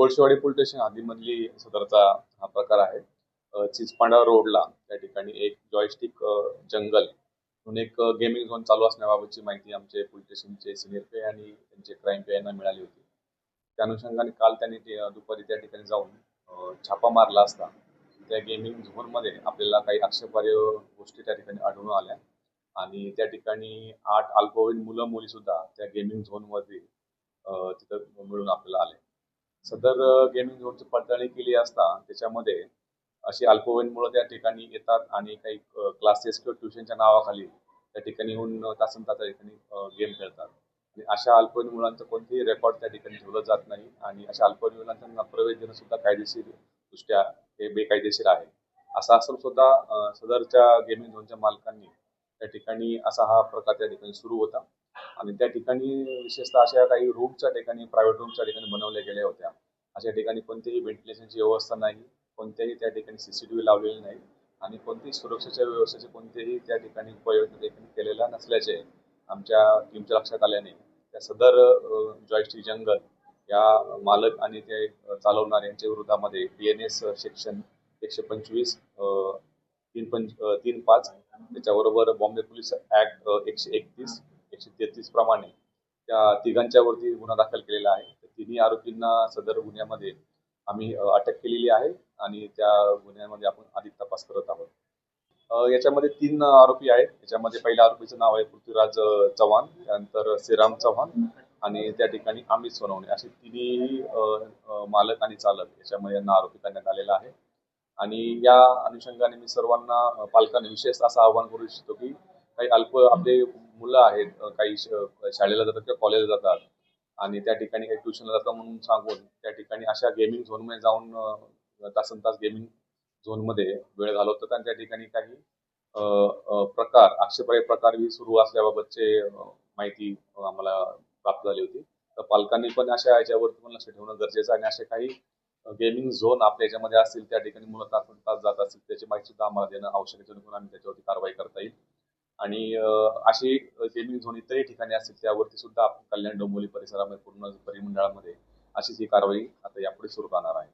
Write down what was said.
Kolshewadi police station हद्दीमधली सदरचा हा प्रकार आहे. चिचपांडा रोडला त्या ठिकाणी एक जॉयस्टिक जंगल म्हणून एक गेमिंग झोन चालू असण्याबाबतची माहिती आमचे पोलीस स्टेशनचे सिनियर पी आणि त्यांचे क्राईम पी यांना मिळाली होती. त्या अनुषंगाने काल त्यांनी दुपारी त्या ठिकाणी जाऊन छापा मारला असता त्या गेमिंग झोनमध्ये आपल्याला काही आक्षेपार्ह गोष्टी त्या ठिकाणी आढळून आल्या आणि त्या ठिकाणी 8 अल्पवयीन मुलं मुली सुद्धा त्या गेमिंग झोनमध्ये तिथं मिळून आपल्याला आले. सदर गेमिंग झोनची पडताळणी केली असता त्याच्यामध्ये अशी अल्पवयीन मुलं त्या ठिकाणी येतात आणि काही क्लासेस किंवा ट्युशनच्या नावाखाली त्या ठिकाणी येऊन तासन तास त्या ठिकाणी गेम खेळतात आणि अशा अल्पवयीन मुलांचं कोणतेही रेकॉर्ड त्या ठिकाणी ठेवलं जात नाही आणि अशा अल्पवयीन मुलांना प्रवेश देणं सुद्धा कायदेशीर दृष्ट्या हे बेकायदेशीर आहे. असं असून सुद्धा सदरच्या गेमिंग झोनच्या मालकांनी त्या ठिकाणी असा हा प्रकार त्या ठिकाणी सुरू होता आणि त्या ठिकाणी विशेषतः अशा काही रूमच्या ठिकाणी प्रायव्हेट रूमच्या ठिकाणी बनवल्या गेल्या होत्या. अशा ठिकाणी कोणतीही व्हेंटिलेशनची व्यवस्था नाही, कोणत्याही त्या ठिकाणी सीसीटीव्ही लावलेले नाही आणि कोणतीही सुरक्षेच्या व्यवस्थेचे कोणतेही त्या ठिकाणी उपाययोजना देखील केलेल्या नसल्याचे आमच्या टीमच्या लक्षात आल्याने त्या सदर जॉयस्टिक जंगल या मालक आणि ते चालवणारे यांच्या विरोधामध्ये BNS सेक्शन 125 3-5 त्याच्याबरोबर बॉम्बे पोलीस ऍक्ट 131 133 प्रमाणे त्या तिघांच्यावरती गुन्हा दाखल केलेला आहे. तिन्ही आरोपींना सदर गुन्ह्यामध्ये आम्ही अटक केलेली आहे आणि त्या गुन्ह्यामध्ये आपण अधिक तपास करत आहोत. याच्यामध्ये 3 आरोपी आहेत. याच्यामध्ये पहिल्या आरोपीचं नाव आहे पृथ्वीराज चव्हाण, त्यानंतर श्रीराम चव्हाण आणि त्या ठिकाणी अमित सोनवणे असे तिन्ही मालक आणि चालक याच्यामध्ये यांना आरोपी करण्यात आलेला आहे. आणि या अनुषंगाने मी सर्वांना पालकांना विशेष असं आवाहन करू इच्छितो की काही आपले मुलं आहेत, काही शाळेला जातात किंवा कॉलेजला जातात आणि त्या ठिकाणी काही ट्युशनला जातात म्हणून सांगून त्या ठिकाणी अशा गेमिंग झोनमध्ये जाऊन तासन तास गेमिंग झोनमध्ये वेळ घालवतात आणि त्या ठिकाणी काही प्रकार आक्षेपार्ह प्रकार सुरू असल्याबाबतचे माहिती आम्हाला प्राप्त झाली होती. तर पालकांनी पण अशा याच्यावरती पण लक्ष ठेवणं गरजेचं आहे आणि असे काही गेमिंग झोन आपल्या याच्यामध्ये असतील त्या ठिकाणी मुलं तासन तास जात असतील त्याची माहिती सुद्धा आम्हाला देणं आवश्यक आहे जेणेकरून आम्ही त्याच्यावरती कारवाई करता येईल. आणि अशी गेमिंग झोन इतरही ठिकाणी असतील त्यावरती सुद्धा आपण कल्याण डोंबिवली परिसरामध्ये पूर्ण परिमंडळामध्ये अशीच ही कारवाई आता यापुढे सुरू राहणार आहे.